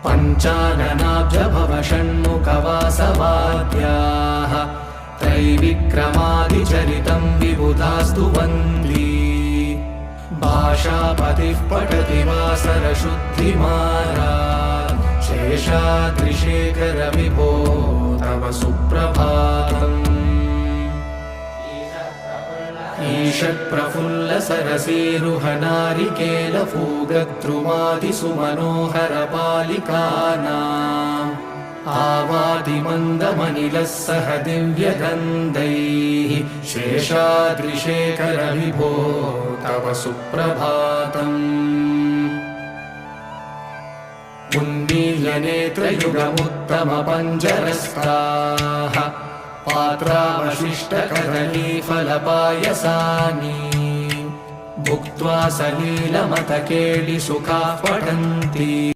पञ्चाननाब्जभव षण्मुखवासवाद्याः त्रैविक्रमादिचरितं विबुधास्तु वन्दी भाषापतिः पठति वासरशुद्धिमारात् शेषाद्रिशेखर विभो तव सुप्रभातम् ईषत्प्रफुल्लसरसीरुहनारिकेलफूगद्रुमादिसुमनोहरपालिकानाम् आवादिमन्दमनिलः सह दिव्यगन्धैः शेषाद्रिशेखर विभो तव सुप्रभातम् उन्मील्यनेत्रयुगमुत्तमपञ्जरस्ताः पात्रावशिष्टकदलीफलपायसानि भुक्त्वा सलीलमतकेलिसुखाः पठन्ति।